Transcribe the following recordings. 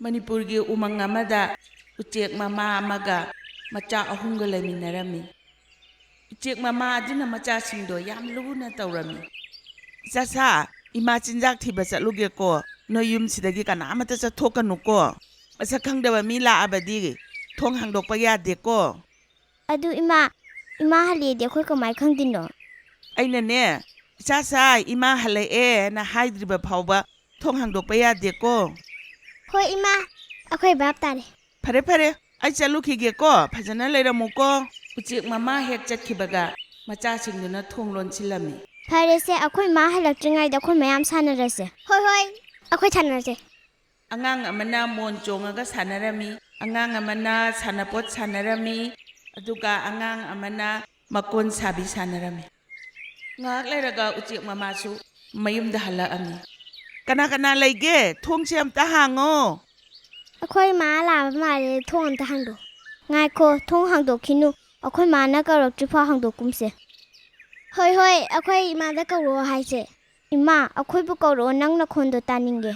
ꯃꯅꯤꯄꯨꯔꯒꯤ ꯎꯃꯪ ꯑꯃꯗ ꯎꯆꯦꯛ ꯃꯃꯥ ꯑꯃꯒ ꯃꯆꯥ ꯑꯍꯨꯝꯒ ꯂꯩꯃꯤꯟꯅꯔꯝꯃꯤ꯫ ꯎꯆꯦꯛ ꯃꯃꯥ ꯑꯗꯨꯅ ꯃꯆꯥꯁꯤꯡꯗꯣ ꯌꯥꯝ ꯂꯨꯅ ꯇꯧꯔꯝꯃꯤ꯫ ꯏꯆꯥꯁꯥ, ꯏꯃꯥ ꯆꯤꯟꯖꯥꯛ ꯊꯤꯕ ꯆꯠꯂꯨꯒꯦꯀꯣ꯫ ꯅꯣꯏ ꯌꯨꯝꯁꯤꯗꯒꯤ ꯀꯅꯥꯃꯠꯇ ꯆꯠꯊꯣꯛꯀꯅꯨꯀꯣ꯫ ꯃꯁꯛ ꯈꯪꯗꯕ ꯃꯤ ꯂꯥꯛꯑꯕꯗꯤ ꯊꯣꯡ ꯍꯥꯡꯗꯣꯛꯄ ꯌꯥꯗꯦꯀꯣ꯫ ꯑꯗꯨ ꯏꯃꯥ ꯍꯜꯂꯛꯑꯗꯤ ꯑꯩꯈꯣꯏ ꯀꯃꯥꯏ ꯈꯪꯗꯣꯏꯅꯣ? ꯑꯩꯅꯅꯦ, ꯏꯆꯥꯁꯥ ꯏꯃꯥ ꯍꯜꯂꯛꯑꯦꯅ ꯍꯥꯏꯗ꯭ꯔꯤꯕ ꯐꯥꯎꯕ ꯊꯣꯡ ꯍꯥꯡꯗꯣꯛꯄ ꯌꯥꯗꯦꯀꯣ꯫ ꯍꯣꯏ ꯏꯃꯥ, ꯑꯩꯈꯣꯏ ꯚꯥꯞ ꯇꯥꯔꯦ꯫ ꯐꯔꯦ ꯐꯔꯦ, ꯑꯩ ꯆꯠꯂꯨꯈꯤꯒꯦꯀꯣ, ꯐꯖꯅ ꯂꯩꯔꯝꯃꯨꯀꯣ꯫ ꯎꯆꯦꯛ ꯃꯃꯥ ꯍꯦꯛ ꯆꯠꯈꯤꯕꯒ ꯃꯆꯥꯁꯤꯡꯗꯨꯅ ꯊꯣꯡ ꯂꯣꯟꯁꯤꯜꯂꯝꯃꯤ꯫ ꯐꯔꯦꯁꯦ, ꯑꯩꯈꯣꯏ ꯃꯥ ꯍꯜꯂꯛꯇ꯭ꯔꯤꯉꯩꯗ ꯑꯩꯈꯣꯏ ꯃꯌꯥꯝ ꯁꯥꯟꯅꯔꯁꯦ꯫ ꯍꯣꯏ, ꯑꯩꯈꯣꯏ ꯁꯥꯟꯅꯔꯁꯦ꯫ ꯑꯉꯥꯡ ꯑꯃꯅ ꯃꯣꯟ ꯆꯣꯡꯉꯒ ꯁꯥꯟꯅꯔꯝꯃꯤ, ꯑꯉꯥꯡ ꯑꯃꯅ ꯁꯥꯟꯅꯄꯣꯠ ꯁꯥꯟꯅꯔꯝꯃꯤ, ꯑꯗꯨꯒ ꯑꯉꯥꯡ ꯑꯃꯅ ꯃꯀꯣꯟ ꯁꯥꯕꯤ ꯁꯥꯟꯅꯔꯝꯃꯤ꯫ ꯉꯥꯏꯍꯥꯛ ꯂꯩꯔꯒ ꯎꯆꯦꯛ ꯃꯃꯥꯁꯨ ꯃꯌꯨꯝꯗ ꯍꯜꯂꯛꯑꯝꯃꯤ꯫ ꯀꯅꯥ ꯀꯅꯥ ꯂꯩꯒꯦ? ꯊꯣꯡꯁꯦ ꯑꯝꯇ ꯍꯥꯡꯉꯣ꯫ ꯑꯩꯈꯣꯏ ꯃꯥ ꯂꯥꯛꯑꯕ ꯃꯥꯜꯂꯦ, ꯊꯣꯡ ꯑꯝꯇ ꯍꯥꯡꯗꯣꯛ꯫ ꯉꯥꯏꯈꯣ, ꯊꯣꯡ ꯍꯥꯡꯗꯣꯛꯈꯤꯅꯨ, ꯑꯩꯈꯣꯏ ꯃꯥꯅ ꯀꯧꯔꯛꯇ꯭ꯔꯤꯐꯥꯎ ꯍꯥꯡꯗꯣꯛꯀꯨꯝꯁꯦ꯫ ꯍꯣꯏ, ꯑꯩꯈꯣꯏ ꯏꯃꯥꯗ ꯀꯧꯔꯛꯑꯣ ꯍꯥꯏꯁꯦ꯫ ꯏꯃꯥ, ꯑꯩꯈꯣꯏꯕꯨ ꯀꯧꯔꯛꯑꯣ, ꯅꯪ ꯅꯈꯣꯟꯗꯣ ꯇꯥꯅꯤꯡꯒꯦ꯫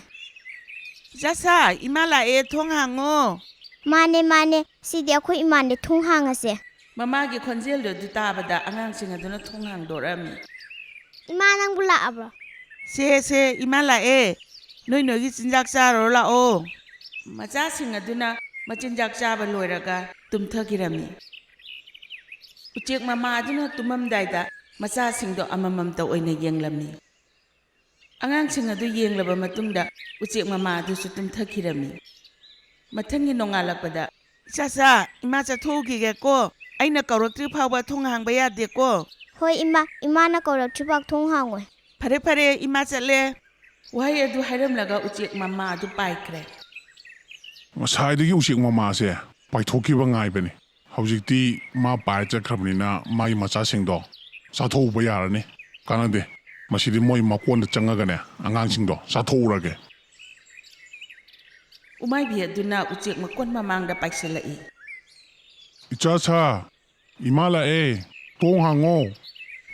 ꯏꯆꯥꯁꯥ, ꯏꯃꯥ ꯂꯥꯛꯑꯦ, ꯊꯣꯡ ꯍꯥꯡꯉꯣ꯫ ꯃꯥꯅꯦ, ꯁꯤꯗꯤ ꯑꯩꯈꯣꯏ ꯏꯃꯥꯅꯦ, ꯊꯣꯡ ꯍꯥꯡꯉꯁꯦ꯫ ꯃꯃꯥꯒꯤ ꯈꯣꯟꯖꯦꯜꯗꯨ ꯑꯗꯨ ꯇꯥꯕꯗ ꯑꯉꯥꯡꯁꯤꯡ ꯑꯗꯨꯅ ꯊꯣꯡ ꯍꯥꯡꯗꯣꯔꯛꯑꯝꯃꯤ꯫ ꯏꯃꯥ, ꯅꯪꯕꯨ ꯂꯥꯛꯑꯕ꯭ꯔꯣ? ꯁꯦ, ꯏꯃꯥ ꯂꯥꯛꯑꯦ, ꯅꯣꯏꯒꯤ ꯆꯤꯟꯖꯥꯛ ꯆꯥꯔꯨꯔꯣ ꯂꯥꯛꯑꯣ꯫ ꯃꯆꯥꯁꯤꯡ ꯑꯗꯨꯅ ꯃꯆꯤꯟꯖꯥꯛ ꯆꯥꯕ ꯂꯣꯏꯔꯒ ꯇꯨꯝꯊꯈꯤꯔꯝꯃꯤ꯫ ꯎꯆꯦꯛ ꯃꯃꯥ ꯑꯗꯨꯅ ꯇꯨꯝꯃꯝꯗꯥꯏꯗ ꯃꯆꯥꯁꯤꯡꯗꯣ ꯑꯃꯃꯝꯇ ꯑꯣꯏꯅ ꯌꯦꯡꯂꯝꯃꯤ꯫ ꯑꯉꯥꯡꯁꯤꯡ ꯑꯗꯨ ꯌꯦꯡꯂꯕ ꯃꯇꯨꯡꯗ ꯎꯆꯦꯛ ꯃꯃꯥ ꯑꯗꯨꯁꯨ ꯇꯨꯝꯊꯈꯤꯔꯝꯃꯤ꯫ ꯃꯊꯪꯒꯤ ꯅꯣꯡꯉꯥꯜꯂꯛꯄꯗ, ꯏꯆꯥꯁꯥ, ꯏꯃꯥ ꯆꯠꯊꯣꯛꯎꯈꯤꯒꯦꯀꯣ, ꯑꯩꯅ ꯀꯧꯔꯛꯇ꯭ꯔꯤ ꯐꯥꯎꯕ ꯊꯣꯡ ꯍꯥꯡꯕ ꯌꯥꯗꯦꯀꯣ꯫ ꯍꯣꯏ ꯏꯃꯥ, ꯏꯃꯥꯅ ꯀꯧꯔꯛꯇ꯭ꯔꯤꯐꯥꯎ ꯊꯣꯡ ꯍꯥꯡꯉꯣꯏ꯫ ꯐꯔꯦ, ꯏꯃꯥ ꯆꯠꯂꯦ꯫ ꯋꯥꯍꯩ ꯑꯗꯨ ꯍꯥꯏꯔꯝꯂꯒ ꯎꯆꯦꯛ ꯃꯃꯥ ꯑꯗꯨ ꯄꯥꯏꯈ꯭ꯔꯦ꯫ ꯉꯁꯥꯏꯗꯒꯤ ꯎꯆꯦꯛ ꯃꯃꯥꯁꯦ ꯄꯥꯏꯊꯣꯛꯈꯤꯕ ꯉꯥꯏꯕꯅꯤ꯫ ꯍꯧꯖꯤꯛꯇꯤ ꯃꯥ ꯄꯥꯏꯔ ꯆꯠꯈ꯭ꯔꯕꯅꯤꯅ ꯃꯥꯒꯤ ꯃꯆꯥꯁꯤꯡꯗꯣ ꯆꯥꯊꯣꯛꯎꯕ ꯌꯥꯔꯅꯤ꯫ ꯀꯥꯟꯅꯗꯦ, ꯃꯁꯤꯗꯤ ꯃꯣꯏ ꯃꯀꯣꯟꯗ ꯆꯪꯉꯒꯅꯦ ꯑꯉꯥꯡꯁꯤꯡꯗꯣ ꯆꯥꯊꯣꯛꯎꯔꯒꯦ꯫ ꯎꯃꯥꯏꯕꯤ ꯑꯗꯨꯅ ꯎꯆꯦꯛ ꯃꯀꯣꯟ ꯃꯃꯥꯡꯗ ꯄꯥꯏꯁꯤꯜꯂꯛꯏ꯫ ꯏꯆꯥꯁꯥ, ꯏꯃꯥ ꯂꯥꯛꯑꯦ, ꯊꯣꯡ ꯍꯥꯡꯉꯣ꯫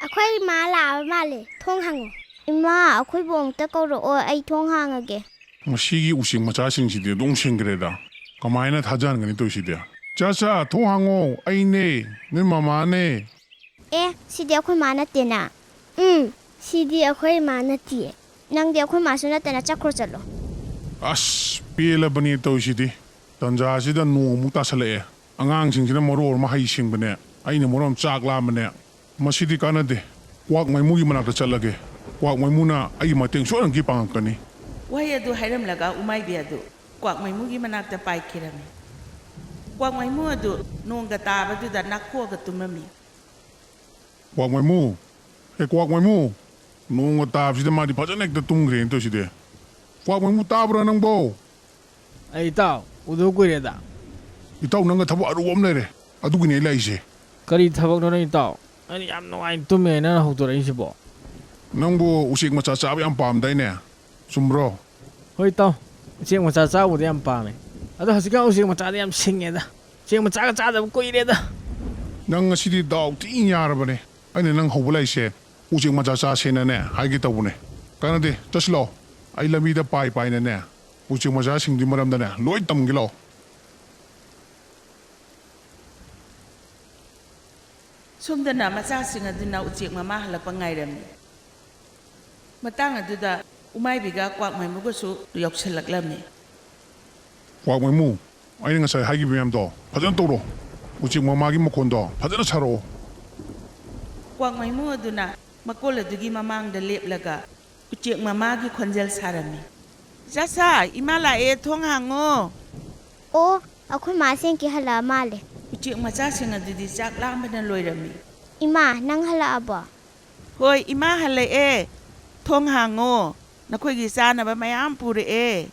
ꯑꯩꯈꯣꯏ ꯏꯃꯥ ꯂꯥꯛꯑꯕ ꯃꯥꯜꯂꯦ, ꯊꯣꯡ ꯍꯥꯡꯉꯣ꯫ ꯏꯃꯥ, ꯑꯩꯈꯣꯏꯕꯨ ꯑꯃꯨꯛꯇ ꯀꯧꯔꯛꯑꯣ, ꯑꯩ ꯊꯣꯡ ꯍꯥꯡꯉꯒꯦ꯫ ꯃꯁꯤꯒꯤ ꯎꯆꯦꯛ ꯃꯆꯥꯁꯤꯡꯁꯤꯗꯤ ꯑꯗꯨꯝ ꯁꯤꯡꯈ꯭ꯔꯦꯗ, ꯀꯃꯥꯏꯅ ꯊꯥꯖꯍꯟꯒꯅꯤ ꯇꯧꯔꯤꯁꯤꯗꯤ? ꯏꯆꯥꯁꯥ, ꯊꯣꯡ ꯍꯥꯡꯉꯣ, ꯑꯩꯅꯦ, ꯅꯣꯏ ꯃꯃꯥꯅꯦ꯫ ꯁꯤꯗꯤ ꯑꯩꯈꯣꯏ ꯃꯥ ꯅꯠꯇꯦꯅ꯫ ꯁꯤꯗꯤ ꯑꯩꯈꯣꯏ ꯏꯃꯥ ꯅꯠꯇꯤꯌꯦ꯫ ꯅꯪꯗꯤ ꯑꯩꯈꯣꯏ ꯃꯥꯁꯨ ꯅꯠꯇꯅ ꯆꯠꯂꯣ꯫ ꯑꯁ, ꯄꯦꯜꯂꯕꯅꯤ ꯇꯧꯔꯤꯁꯤꯗꯤ꯫ ꯇꯟꯖꯥꯁꯤꯗ ꯅꯣꯡꯃꯨꯛ ꯇꯥꯁꯜꯂꯛꯑꯦ, ꯑꯉꯥꯡꯁꯤꯡꯁꯤꯅ ꯃꯔꯣꯜ ꯑꯃ ꯍꯩꯁꯤꯡꯕꯅꯦ, ꯑꯩꯅ ꯃꯔꯣꯜ ꯑꯃ ꯆꯥꯛ ꯂꯥꯝꯕꯅꯦ꯫ ꯃꯁꯤꯗꯤ ꯀꯥꯟꯅꯗꯦ, ꯀ꯭ꯋꯥꯛ ꯃꯥꯏꯃꯨꯒꯤ ꯃꯅꯥꯛꯇ ꯆꯠꯂꯒꯦ꯫ ꯀ꯭ꯋꯥꯛ ꯃꯥꯏꯃꯨꯅ ꯑꯩꯒꯤ ꯃꯇꯦꯡ ꯁꯣꯏꯗꯅꯀꯤ ꯄꯥꯡꯉꯛꯀꯅꯤ꯫ ꯋꯥꯍꯩ ꯑꯗꯨ ꯍꯥꯏꯔꯝꯂꯒ ꯎꯃꯥꯏꯕꯤ ꯑꯗꯨ ꯀ꯭ꯋꯥꯛ ꯃꯩꯃꯨꯒꯤ ꯃꯅꯥꯛꯇ ꯄꯥꯏꯈꯤꯔꯝꯃꯤ꯫ ꯀ꯭ꯋꯥꯛ ꯃꯩꯃꯨ ꯑꯗꯨ ꯅꯣꯡꯒ ꯇꯥꯕꯗꯨꯗ ꯅꯥꯈꯣꯛꯑꯒ ꯇꯨꯝꯃꯝꯃꯤ꯫ ꯀ꯭ꯋꯥꯛ ꯃꯥꯏꯃꯨ, ꯀ꯭ꯋꯥꯛ ꯃꯥꯏꯃꯨ, ꯅꯣꯡꯒ ꯇꯥꯕꯁꯤꯗ ꯃꯥꯗꯤ ꯐꯖꯅ ꯍꯦꯛꯇ ꯇꯨꯝꯈ꯭ꯔꯦꯅ ꯇꯧꯔꯤꯁꯤꯗꯤ꯫ ꯀ꯭ꯋꯥꯛ ꯃꯥꯏꯃꯨ, ꯇꯥꯕ꯭ꯔꯥ ꯅꯪꯕꯣ? ꯏꯇꯥꯎ, ꯎꯗꯕ ꯀꯨꯏꯔꯦꯗ꯫ ꯏꯇꯥꯎ, ꯅꯪꯒ ꯊꯕꯛ ꯑꯔꯨꯕ ꯑꯃ ꯂꯩꯔꯦ, ꯑꯗꯨꯒꯤꯅꯦ ꯑꯩ ꯂꯥꯛꯏꯁꯦ꯫ ꯀꯔꯤ ꯊꯕꯛꯅꯣ ꯏꯇꯥꯎ? ꯑꯩꯅ ꯌꯥꯝ ꯅꯨꯡꯉꯥꯏꯅ ꯇꯨꯝꯃꯦ, ꯅꯪꯅ ꯍꯧꯗꯣꯔꯛꯏꯁꯤꯕꯣ? ꯅꯪꯕꯨ ꯎꯆꯦꯛ ꯃꯆꯥ ꯆꯥꯕ ꯌꯥꯝ ꯄꯥꯝꯗꯥꯏꯅꯦ, ꯆꯨꯝꯕ꯭ꯔꯣ? ꯍꯣꯏ ꯏꯇꯥꯎ, ꯎꯆꯦꯛ ꯃꯆꯥ ꯆꯥꯕꯗꯤ ꯌꯥꯝ ꯄꯥꯝꯃꯦ, ꯑꯗꯣ ꯍꯧꯖꯤꯛꯀꯥꯟ ꯎꯆꯦꯛ ꯃꯆꯥꯗꯤ ꯌꯥꯝ ꯁꯤꯡꯉꯦꯗ꯫ ꯎꯆꯦꯛ ꯃꯆꯥꯒ ꯆꯥꯗꯕ ꯀꯨꯏꯔꯦꯗ꯫ ꯅꯪ ꯉꯁꯤꯗꯤ ꯗꯥꯎ ꯊꯤ ꯌꯥꯔꯕꯅꯦ꯫ ꯑꯩꯅ ꯅꯪ ꯍꯧꯕ ꯂꯥꯛꯏꯁꯦ ꯎꯆꯦꯛ ꯃꯆꯥ ꯆꯥꯁꯦꯅꯅꯦ ꯍꯥꯏꯒꯦ ꯇꯧꯕꯅꯦ꯫ ꯀꯥꯟꯅꯗꯦ, ꯆꯠꯁꯤ ꯂꯥꯛꯑꯣ꯫ ꯑꯩ ꯂꯝꯕꯤꯗ ꯄꯥꯏꯅꯅꯦ ꯎꯆꯦꯛ ꯃꯆꯥꯁꯤꯡꯒꯤ ꯃꯔꯝꯗꯅꯦ ꯂꯣꯏ ꯇꯝꯒꯦ ꯂꯥꯛꯑꯣ꯫ ꯁꯣꯝꯗꯅ ꯃꯆꯥꯁꯤꯡ ꯑꯗꯨꯅ ꯎꯆꯦꯛ ꯃꯃꯥ ꯍꯜꯂꯛꯄ ꯉꯥꯏꯔꯝꯃꯤ꯫ ꯃꯇꯥꯡ ꯑꯗꯨꯗ ꯎꯃꯥꯏꯕꯤꯒ ꯀ꯭ꯋꯥꯛ ꯃꯩꯃꯨꯒꯁꯨ ꯌꯧꯁꯤꯜꯂꯛꯂꯝꯃꯤ꯫ ꯀ꯭ꯋꯥꯛ ꯃꯥꯏꯃꯨ, ꯑꯩꯅ ꯉꯁꯥꯏ ꯍꯥꯏꯈꯤꯕ ꯃꯌꯥꯝꯗꯣ ꯐꯖꯅ ꯇꯧꯔꯣ꯫ ꯎꯆꯦꯛ ꯃꯃꯥꯒꯤ ꯃꯈꯣꯟꯗꯣ ꯐꯖꯅ ꯁꯥꯔꯛꯑꯣ꯫ ꯀ꯭ꯋꯥꯛ ꯃꯩꯃꯨ ꯑꯗꯨꯅ ꯃꯀꯣꯜ ꯑꯗꯨꯒꯤ ꯃꯃꯥꯡꯗ ꯂꯦꯞꯂꯒ ꯎꯆꯦꯛ ꯃꯃꯥꯒꯤ ꯈꯣꯟꯖꯦꯜ ꯁꯥꯔꯝꯃꯤ꯫ ꯏꯆꯥꯁꯥ, ꯏꯃꯥ ꯂꯥꯛꯑꯦ, ꯊꯣꯡ ꯍꯥꯡꯉꯣ꯫ ꯑꯩꯈꯣꯏ ꯃꯥꯁꯦꯡꯀꯤ ꯍꯜꯂꯛꯑ ꯃꯥꯜꯂꯦ꯫ ꯎꯆꯦꯛ ꯃꯆꯥꯁꯤꯡ ꯑꯗꯨꯗꯤ ꯆꯥꯛ ꯂꯥꯝꯕꯅ ꯂꯣꯏꯔꯝꯃꯤ꯫ ꯏꯃꯥ, ꯅꯪ ꯍꯜꯂꯛꯑꯕꯣ? ꯍꯣꯏ, ꯏꯃꯥ ꯍꯜꯂꯛꯑꯦ, ꯊꯣꯡ ꯍꯥꯡꯉꯣ, ꯅꯈꯣꯏꯒꯤ ꯆꯥꯅꯕ ꯃꯌꯥꯝ ꯄꯨꯔꯛꯑꯦ꯫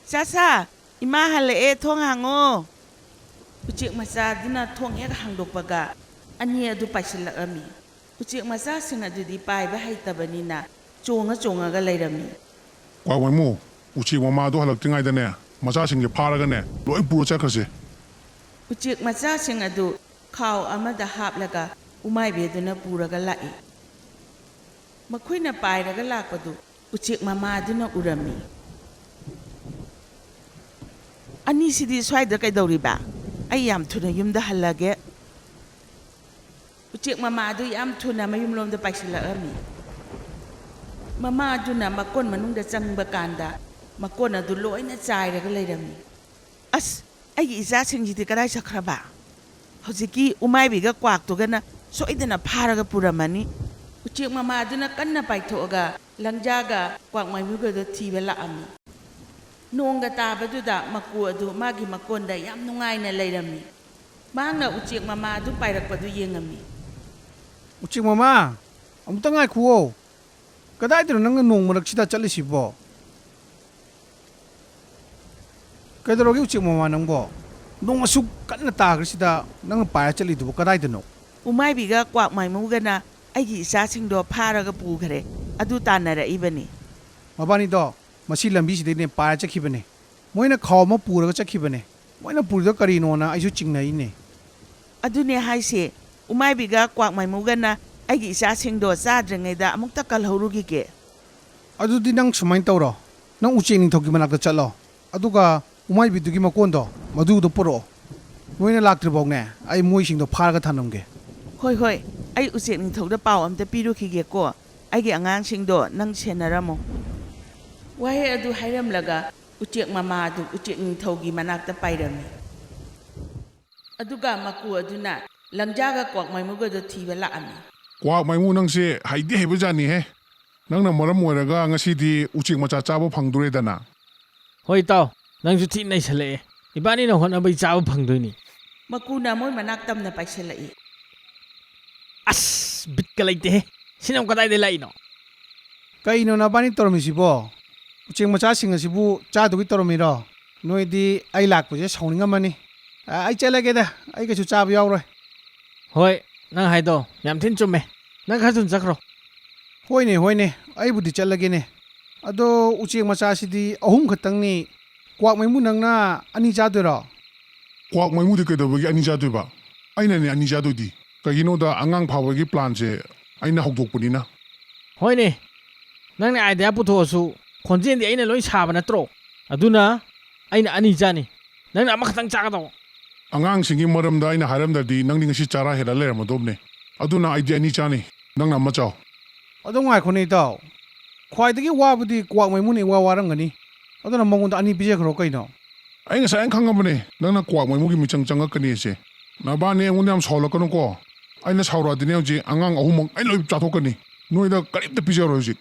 ꯏꯆꯥꯁꯥ, ꯏꯃꯥ ꯍꯜꯂꯛꯑꯦ, ꯊꯣꯡ ꯍꯥꯡꯉꯣ꯫ ꯎꯆꯦꯛ ꯃꯆꯥꯗꯨꯅ ꯊꯣꯡ ꯍꯦꯛ ꯍꯥꯡꯗꯣꯛꯄꯒ ꯑꯅꯤ ꯑꯗꯨ ꯄꯥꯏꯁꯤꯜꯂꯛꯂꯝꯃꯤ꯫ ꯎꯆꯦꯛ ꯃꯆꯥꯁꯤꯡ ꯑꯗꯨꯗꯤ ꯄꯥꯏꯕ ꯍꯩꯇꯕꯅꯤꯅ ꯆꯣꯡꯉꯒ ꯂꯩꯔꯝꯃꯤ꯫ ꯀ꯭ꯋꯥꯛ ꯃꯥꯏꯃꯨ, ꯎꯆꯦꯛ ꯃꯃꯥꯗꯣ ꯍꯜꯂꯛꯇ꯭ꯔꯤꯉꯩꯗꯅꯦ ꯃꯆꯥꯁꯤꯡꯁꯦ ꯐꯥꯔꯒꯅꯦ ꯂꯣꯏ ꯄꯨꯔ ꯆꯠꯈ꯭ꯔꯁꯦ꯫ ꯎꯆꯦꯛ ꯃꯆꯥꯁꯤꯡ ꯑꯗꯨ ꯈꯥꯎ ꯑꯃꯗ ꯍꯥꯞꯂꯒ ꯎꯃꯥꯏꯕꯤ ꯑꯗꯨꯅ ꯄꯨꯔꯒ ꯂꯥꯛꯏ꯫ ꯃꯈꯣꯏꯅ ꯄꯥꯏꯔꯒ ꯂꯥꯛꯄꯗꯨ ꯎꯆꯦꯛ ꯃꯃꯥ ꯑꯗꯨꯅ ꯎꯔꯝꯃꯤ꯫ ꯑꯅꯤꯁꯤꯗꯤ ꯁ꯭ꯋꯥꯏꯗ ꯀꯩꯗꯧꯔꯤꯕ ꯑꯩ ꯌꯥꯝ ꯊꯨꯅ ꯌꯨꯝꯗ ꯍꯜꯂꯒꯦ ꯎꯆꯦꯛ ꯃꯃꯥꯗꯨ ꯌꯥꯝ ꯊꯨꯅ ꯃꯌꯨꯝꯂꯣꯝꯗ ꯄꯥꯏꯁꯤꯜꯂꯛꯑꯝꯃꯤ ꯃꯃꯥꯗꯨꯅ ꯃꯀꯣꯟ ꯃꯅꯨꯡꯗ ꯆꯪꯕ ꯀꯥꯟꯗ ꯃꯀꯣꯟ ꯑꯗꯨ ꯂꯣꯏꯅ ꯆꯥꯏꯔꯒ ꯂꯩꯔꯝꯃꯤ ꯑꯁ ꯑꯩꯒꯤ ꯏꯆꯥꯁꯤꯡꯁꯤꯗꯤ ꯀꯗꯥꯏ ꯆꯠꯈ꯭ꯔꯕ ꯍꯧꯖꯤꯛꯀꯤ ꯎꯃꯥꯏꯕꯤꯒ ꯀ꯭ꯋꯥꯛꯇꯨꯒꯅ ꯁꯣꯏꯗꯅ ꯐꯥꯔꯒ ꯄꯨꯔꯝꯃꯅꯤ ꯎꯆꯦꯛ ꯃꯃꯥꯗꯨꯅ ꯀꯟꯅ ꯄꯥꯏꯊꯣꯛꯑꯒ ꯂꯪꯖꯥꯒ ꯀ꯭ꯋꯥꯛ ꯃꯥꯏꯃꯨꯒꯗꯣ ꯊꯤꯕ ꯂꯥꯛꯑꯝꯃꯤ ꯅꯣꯡꯒ ꯇꯥꯕꯗꯨꯗ ꯃꯀꯨ ꯑꯗꯨ ꯃꯥꯒꯤ ꯃꯀꯣꯟꯗ ꯌꯥꯝ ꯅꯨꯡꯉꯥꯏꯅ ꯂꯩꯔꯝꯃꯤ ꯃꯍꯥꯛꯅ ꯎꯆꯦꯛ ꯃꯃꯥ ꯑꯗꯨ ꯄꯥꯏꯔꯛꯄꯗꯨ ꯌꯦꯡꯉꯝꯃꯤ 우측 마마 아무튼 ꯉꯥꯏꯈꯨꯑꯣ ꯀꯗꯥꯏꯗꯅꯣ ꯅꯪꯅ ꯅꯣꯡ ꯃꯔꯛꯁꯤꯗ ꯆꯠꯂꯤꯁꯤꯕꯣ ꯀꯩꯗꯧꯔꯒꯦ ꯎꯆꯦꯛ ꯃꯃꯥ ꯅꯪꯕꯣ ꯅꯣꯡ ꯑꯁꯨꯛ ꯀꯟꯅ ꯇꯥꯈ꯭ꯔꯁꯤꯗ ꯅꯪꯅ ꯄꯥꯏꯔ ꯆꯠꯂꯤꯗꯨꯕꯨ ꯀꯗꯥꯏꯗꯅꯣ ꯎꯃꯥꯏꯕꯤꯒ ꯀ꯭ꯋꯥꯛ ꯃꯥꯏꯃꯨꯒꯅ ꯑꯩꯒꯤ 이자ꯁꯤꯡꯗꯣ ꯐꯥꯔꯒ ꯄꯨꯈ꯭ꯔꯦ ꯑꯗꯨ ꯇꯥꯟꯅꯔꯛꯏꯕꯅꯤ ꯃꯕꯥꯅꯤꯗꯣ ꯃꯁꯤ ꯂꯝꯕꯤꯁꯤꯗꯩꯅꯦ ꯄꯥꯏꯔ ꯆꯠꯈꯤꯕꯅꯦ ꯃꯣꯏꯅ ꯈꯥꯎ ꯑꯃ ꯄꯨꯔꯒ ꯆꯠꯈꯤꯕꯅꯦ ꯃꯣꯏꯅ ꯄꯨꯔꯤꯗꯣ ꯀꯔꯤꯅꯣꯅ ꯑꯩꯁꯨ ꯆꯤꯡꯅꯩꯅꯦ ꯑꯗꯨꯅꯦ ꯍꯥꯏꯁꯦ ꯎꯃꯥꯏꯕꯤꯒ ꯀ꯭ꯋꯥꯛ ꯃꯥꯏꯃꯨꯒꯅ ꯑꯩꯒꯤ 이자ꯁꯤꯡꯗꯣ ꯆꯥꯗ꯭ꯔꯤꯉꯩꯗ ꯑꯃꯨꯛꯇ ꯀꯜꯍꯧꯔꯨꯈꯤꯒꯦ ꯑꯗꯨꯗꯤ ꯅꯪ ꯁꯨꯃꯥꯏꯅ ꯇꯧꯔꯣ ꯅꯪ ꯎꯆꯦꯛ ꯅꯤꯡꯊꯧꯒꯤ ꯃꯅꯥꯛꯇ ꯆꯠꯂꯣ ꯑꯗꯨꯒ ꯎꯃꯥꯏꯕꯤꯗꯨꯒꯤ ꯃꯀꯣꯟꯗꯣ ꯃꯗꯨꯗꯣ ꯄꯨꯔꯛꯑꯣ ꯅꯣꯏꯅ ꯂꯥꯛꯇ꯭ꯔꯤꯐꯥꯎꯅꯦ ꯑꯩ ꯃꯣꯏꯁꯤꯡꯗꯣ ꯐꯥꯔꯒ ꯊꯅꯝꯒꯦ ꯍꯣꯏ ꯍꯣꯏ ꯑꯩ ꯎꯆꯦꯛ ꯅꯤꯡꯊꯧꯗ ꯄꯥꯎ ꯑꯝꯇ ꯄꯤꯔꯨꯈꯤꯒꯦꯀꯣ ꯑꯩꯒꯤ ꯑꯉꯥꯡꯁꯤꯡꯗꯣ ꯅꯪ ꯁꯦꯟꯅꯔꯝꯃꯣ ꯋꯥꯍꯩ ꯑꯗꯨ ꯍꯥꯏꯔꯝꯂꯒ ꯎꯆꯦꯛ ꯃꯃꯥ ꯑꯗꯨ ꯎꯆꯦꯛ ꯅꯤꯡꯊꯧꯒꯤ ꯃꯅꯥꯛꯇ ꯄꯥꯏꯔꯝꯃꯤ ꯑꯗꯨꯒ ꯃꯀꯨ ꯑꯗꯨꯅ ꯂꯪꯖꯥꯒ ꯀ꯭ꯋꯥꯛ ꯃꯥꯏꯃꯨꯒꯗꯣ ꯊꯤꯕ ꯂꯥꯛꯑꯝꯃꯤ ꯀ꯭ꯋꯥꯛ ꯃꯥꯏꯃꯨ ꯅꯪꯁꯦ ꯍꯩꯗꯤ ꯍꯩꯕꯖꯥꯠꯅꯤꯍꯦ ꯅꯪꯅ ꯃꯔꯝ ꯑꯣꯏꯔꯒ ꯉꯁꯤꯗꯤ ꯎꯆꯦꯛ ꯃꯆꯥ ꯆꯥꯕ ꯐꯪꯗꯣꯔꯦꯗꯅ ꯍꯣꯏ ꯏꯇꯥꯎ ꯅꯪꯁꯨ ꯊꯤ ꯅꯩꯁꯜꯂꯛꯑꯦ ꯏꯕꯥꯅꯤꯅ ꯍꯣꯠꯅꯕꯩ ꯆꯥꯕ ꯐꯪꯗꯣꯏꯅꯤ ꯃꯀꯨꯅ ꯃꯣꯏ ꯃꯅꯥꯛ ꯇꯝꯅ ꯄꯥꯏꯁꯤꯜꯂꯛꯏ ꯑꯁ ꯕꯤꯠꯀ ꯂꯩꯇꯦꯍꯦ ꯁꯤꯅ ꯑꯃꯨꯛ ꯀꯗꯥꯏꯗꯩ ꯂꯥꯛꯏꯅꯣ ꯀꯩꯅꯣ ꯅꯕꯥꯅꯤ ꯇꯧꯔꯝꯃꯤꯁꯤꯕꯣ ꯎꯆꯦꯛ ꯃꯆꯥꯁꯤꯡ ꯑꯁꯤꯕꯨ ꯆꯥꯗꯨꯒꯤ ꯇꯧꯔꯝꯃꯤꯔꯣ ꯅꯣꯏꯗꯤ ꯑꯩ ꯂꯥꯛꯄꯁꯦ ꯁꯥꯎꯅꯤꯡꯉꯝꯃꯅꯤ ꯑꯩ ꯆꯠꯂꯒꯦꯗ ꯑꯩ ꯀꯩꯁꯨ ꯆꯥꯕ ꯌꯥꯎꯔꯣꯏ ꯍꯣꯏ ꯅꯪ ꯍꯥꯏꯗꯣ ꯌꯥꯝ ꯊꯤꯅ ꯆꯨꯝꯃꯦ ꯅꯪ ꯈꯔ ꯊꯨꯅ ꯆꯠꯈ꯭ꯔꯣ ꯍꯣꯏꯅꯦ ꯍꯣꯏꯅꯦ ꯑꯩꯕꯨꯗꯤ ꯆꯠꯂꯒꯦꯅꯦ ꯑꯗꯣ ꯎꯆꯦꯛ ꯃꯆꯥꯁꯤꯗꯤ ꯑꯍꯨꯝ ꯈꯛꯇꯪꯅꯤ ꯀ꯭ꯋꯥꯛ ꯃꯩꯃꯨ ꯅꯪꯅ ꯑꯅꯤ ꯆꯥꯗꯣꯏꯔꯣ ꯀ꯭ꯋꯥꯛ ꯃꯥꯏꯃꯨꯗꯤ ꯀꯩꯗꯧꯕꯒꯤ ꯑꯅꯤ ꯆꯥꯗꯣꯏꯕ ꯑꯩꯅꯅꯦ ꯑꯅꯤ ꯆꯥꯗꯣꯏꯗꯤ ꯀꯩꯒꯤꯅꯣꯗ ꯑꯉꯥꯡ ꯐꯥꯕꯒꯤ ꯄ꯭ꯂꯥꯟꯁꯦ ꯑꯩꯅ ꯍꯧꯗꯣꯛꯄꯅꯤꯅ ꯍꯣꯏꯅꯦ ꯅꯪꯅ ꯑꯥꯏꯗꯤꯌꯥ ꯄꯨꯊꯣꯛꯑꯁꯨ ꯈꯣꯟꯖꯦꯜꯗꯤ ꯑꯩꯅ ꯂꯣꯏ ꯁꯥꯕ ꯅꯠꯇ꯭ꯔꯣ ꯑꯗꯨꯅ ꯑꯩꯅ ꯑꯅꯤ ꯆꯥꯅꯤ ꯅꯪꯅ ꯑꯃꯈꯛꯇꯪ ꯆꯥꯒꯗꯧꯕ ꯑꯉꯥꯡꯁꯤꯡꯒꯤ ꯃꯔꯝꯗ ꯑꯩꯅ ꯍꯥꯏꯔꯝꯗ꯭ꯔꯗꯤ ꯅꯪꯗꯤ ꯉꯁꯤ ꯆꯥꯔꯥ ꯍꯦꯜꯂ ꯂꯩꯔꯝꯃꯗꯧꯕꯅꯦ ꯑꯗꯨꯅ ꯑꯩꯗꯤ ꯑꯅꯤ ꯆꯥꯅꯤ ꯅꯪꯅ ꯑꯃ ꯆꯥꯎ ꯑꯗꯣ ꯉꯥꯏꯈꯣꯅꯦ ꯏꯇꯥꯎ ꯈ꯭ꯋꯥꯏꯗꯒꯤ ꯋꯥꯕꯗꯤ ꯀ꯭ꯋꯥꯛ ꯃꯩꯃꯨꯅ ꯏꯋꯥ ꯋꯥꯔꯝꯒꯅꯤ ꯑꯗꯨꯅ ꯃꯉꯣꯟꯗ ꯑꯅꯤ ꯄꯤꯖꯈ꯭ꯔꯣ ꯀꯩꯅꯣ ꯑꯩ ꯉꯁꯥꯏ ꯈꯪꯉꯕꯅꯦ ꯅꯪꯅ ꯀ꯭ꯋꯥꯛ ꯃꯥꯏꯃꯨꯒꯤ ꯃꯤꯆꯪ ꯆꯪꯉꯛꯀꯅꯤꯁꯦ ꯅꯕꯥꯅꯤ ꯑꯩꯉꯣꯟꯗ ꯌꯥꯝ ꯁꯥꯎꯂꯛꯀꯅꯨꯀꯣ ꯑꯩꯅ ꯁꯥꯎꯔꯛꯑꯗꯤꯅꯦ ꯍꯧꯖꯤꯛ ꯑꯉꯥꯡ ꯑꯍꯨꯝꯃꯛ ꯑꯩ ꯂꯣꯏ ꯆꯥꯊꯣꯛꯀꯅꯤ ꯅꯣꯏꯗ ꯀꯔꯤꯝꯇ ꯄꯤꯖꯔꯣꯏ ꯍꯧꯖꯤꯛ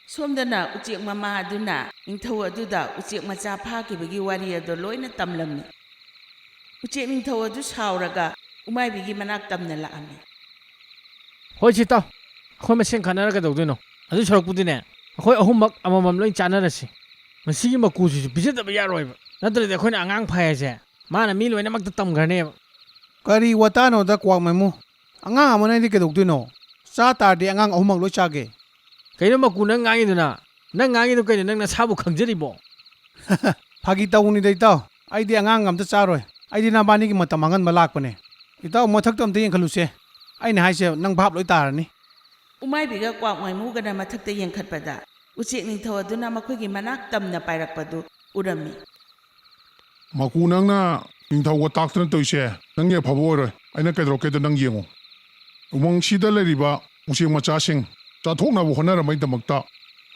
ꯁꯣꯝꯗꯅ ꯎꯆꯦꯛ ꯃꯃꯥ ꯑꯗꯨꯅ ꯅꯤꯡꯊꯧ ꯑꯗꯨꯗ ꯎꯆꯦꯛ ꯃꯆꯥ ꯐꯥꯈꯤꯕꯒꯤ ꯋꯥꯔꯤ ꯑꯗꯨ ꯂꯣꯏꯅ ꯇꯝꯂꯝꯃꯤ ꯎꯆꯦꯛ ꯅꯤꯡꯊꯧ ꯑꯗꯨ ꯁꯥꯎꯔꯒ ꯎꯃꯥꯏꯕꯤꯒꯤ ꯃꯅꯥꯛ ꯇꯝꯅ ꯂꯥꯛꯑꯝꯃꯤ ꯍꯣꯏ ꯁꯤ ꯏꯇꯥꯎ ꯑꯩꯈꯣꯏ ꯃꯁꯦꯟ ꯈꯟꯅꯔ ꯀꯩꯗꯧꯗꯣꯏꯅꯣ ꯑꯗꯨ ꯁꯔꯨꯛꯄꯨꯗꯤꯅꯦ ꯑꯩꯈꯣꯏ ꯑꯍꯨꯝꯃꯛ ꯑꯃꯃꯝ ꯂꯣꯏ ꯆꯥꯟꯅꯔꯁꯤ ꯃꯁꯤꯒꯤ ꯃꯀꯨꯁꯤꯁꯨ ꯄꯤꯖꯗꯕ ꯌꯥꯔꯣꯏꯕ ꯅꯠꯇ꯭ꯔꯗꯤ ꯑꯩꯈꯣꯏꯅ ꯑꯉꯥꯡ ꯐꯩ ꯍꯥꯏꯁꯦ ꯃꯥꯅ ꯃꯤ ꯂꯣꯏꯅꯃꯛꯇ ꯇꯝꯈ꯭ꯔꯅꯦꯕ ꯀꯔꯤ ꯋꯥꯇꯥꯅꯣꯗ ꯀ꯭ꯋꯥꯛ ꯃꯩꯃꯨ ꯑꯉꯥꯡ ꯑꯃꯅꯗꯤ ꯀꯩꯗꯧꯗꯣꯏꯅꯣ ꯆꯥ ꯇꯥꯔꯗꯤ ꯑꯉꯥꯡ ꯑꯍꯨꯝꯃꯛ ꯂꯣꯏ ꯆꯥꯒꯦ ꯀꯩꯅꯣ ꯃꯀꯨ ꯅꯪ ꯉꯥꯡꯉꯤꯗꯨꯅ ꯅꯪ ꯉꯥꯡꯉꯤꯗꯨ ꯀꯩꯅꯣ ꯅꯪ ꯅꯁꯥꯕꯨ ꯈꯪꯖꯔꯤꯕꯣ ꯐꯥꯒꯤ ꯇꯧꯕꯅꯤꯗ ꯏꯇꯥꯎ ꯑꯩꯗꯤ ꯑꯉꯥꯡ ꯑꯝꯇ ꯆꯥꯔꯣꯏ ꯑꯩꯗꯤ ꯅꯕꯥꯅꯤꯒꯤ ꯃꯇꯝ ꯃꯥꯡꯍꯟꯕ ꯂꯥꯛꯄꯅꯦ ꯏꯇꯥꯎ ꯃꯊꯛꯇ ꯑꯝꯇ ꯌꯦꯡꯈꯠꯂꯨꯁꯦ ꯑꯩꯅ ꯍꯥꯏꯁꯦ ꯅꯪ ꯚꯥꯞ ꯂꯣꯏ ꯇꯥꯔꯅꯤ ꯎꯃꯥꯏꯕꯤꯒ ꯀ꯭ꯋꯥꯛ ꯃꯥꯏꯃꯨꯒꯅ ꯃꯊꯛꯇ ꯌꯦꯡꯈꯠꯄꯗ ꯎꯆꯦꯛ ꯅꯤꯡꯊꯧ ꯑꯗꯨꯅ ꯃꯈꯣꯏꯒꯤ ꯃꯅꯥꯛ ꯇꯝꯅ ꯄꯥꯏꯔꯛꯄꯗꯨ ꯎꯔꯝꯃꯤ ꯃꯀꯨ ꯅꯪꯅ ꯅꯤꯡꯊꯧꯒ ꯇꯥꯛꯇꯅ ꯇꯧꯏꯁꯦ ꯅꯪꯒꯤ ꯑꯐꯕ ꯑꯣꯏꯔꯣꯏ ꯑꯩꯅ ꯀꯩꯗꯧꯔꯛꯀꯦꯗ ꯅꯪ ꯌꯦꯡꯉꯨ ꯎꯃꯪꯁꯤꯗ ꯂꯩꯔꯤꯕ ꯎꯆꯦꯛ ꯃꯆꯥꯁꯤꯡ ꯆꯥꯊꯣꯛꯅꯕ ꯍꯣꯠꯅꯔꯝꯕꯩꯗꯃꯛꯇ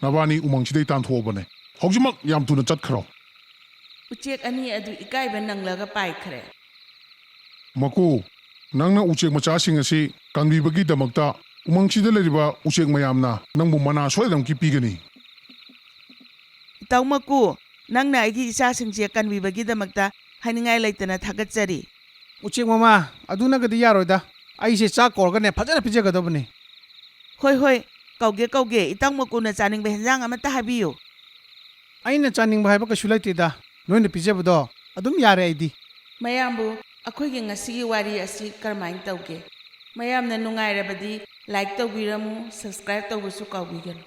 ꯅꯕꯥꯅꯤ ꯎꯃꯪꯁꯤꯗꯩ ꯇꯥꯟꯊꯣꯛꯑꯕꯅꯦ ꯍꯧꯖꯤꯛꯃꯛ ꯌꯥꯝ ꯊꯨꯅ ꯆꯠꯈ꯭ꯔꯣ ꯎꯆꯦꯛ ꯑꯅꯤ ꯑꯗꯨ ꯏꯀꯥꯏꯕ ꯅꯪꯂꯒ ꯄꯥꯏꯈ꯭ꯔꯦ ꯃꯀꯨ ꯅꯪꯅ ꯎꯆꯦꯛ ꯃꯆꯥꯁꯤꯡ ꯑꯁꯤ ꯀꯟꯕꯤꯕꯒꯤꯗꯃꯛꯇ ꯎꯃꯪꯁꯤꯗ ꯂꯩꯔꯤꯕ ꯎꯆꯦꯛ ꯃꯌꯥꯝꯅ ꯅꯪꯕꯨ ꯃꯅꯥ ꯁꯣꯏꯗꯅꯃꯛꯀꯤ ꯄꯤꯒꯅꯤ ꯏꯇꯥꯎ ꯃꯀꯨ ꯅꯪꯅ ꯑꯩꯒꯤ 이자ꯁꯤꯡꯁꯦ ꯀꯟꯕꯤꯕꯒꯤꯗꯃꯛꯇ ꯍꯥꯏꯅꯤꯡꯉꯥꯏ ꯂꯩꯇꯅ ꯊꯥꯒꯠꯆꯔꯤ ꯎꯆꯦꯛ ꯃꯃꯥ ꯑꯗꯨꯅꯒꯗꯤ ꯌꯥꯔꯣꯏꯗ ꯑꯩꯁꯦ ꯆꯥꯛ ꯀꯧꯔꯒꯅꯦ ꯐꯖꯅ ꯄꯤꯖꯒꯗꯕꯅꯤ ꯍꯣꯏ ꯍꯣꯏ ꯀꯧꯒꯦ ꯏꯇꯥꯎ ꯃꯀꯨꯅ ꯆꯥꯅꯤꯡꯕ ꯍꯦꯟꯖꯥꯡ ꯑꯃꯠꯇ ꯍꯥꯏꯕꯤꯌꯨ ꯑꯩꯅ ꯆꯥꯅꯤꯡꯕ ꯍꯥꯏꯕ ꯀꯩꯁꯨ ꯂꯩꯇꯦꯗ ꯅꯣꯏꯅ ꯄꯤꯖꯕꯗꯣ ꯑꯗꯨꯝ ꯌꯥꯔꯦ ꯑꯩꯗꯤ ꯃꯌꯥꯝꯕꯨ ꯑꯩꯈꯣꯏꯒꯤ ꯉꯁꯤꯒꯤ ꯋꯥꯔꯤ ꯑꯁꯤ ꯀꯔꯝꯍꯥꯏꯅ ꯇꯧꯒꯦ ꯃꯌꯥꯝꯅ ꯅꯨꯡꯉꯥꯏꯔꯕꯗꯤ ꯂꯥꯏꯛ ꯇꯧꯕꯤꯔꯝꯃꯨ ꯁꯕꯁꯀ꯭ꯔꯥꯏꯕ ꯇꯧꯕꯁꯨ ꯀꯥꯎꯕꯤꯒꯅꯨ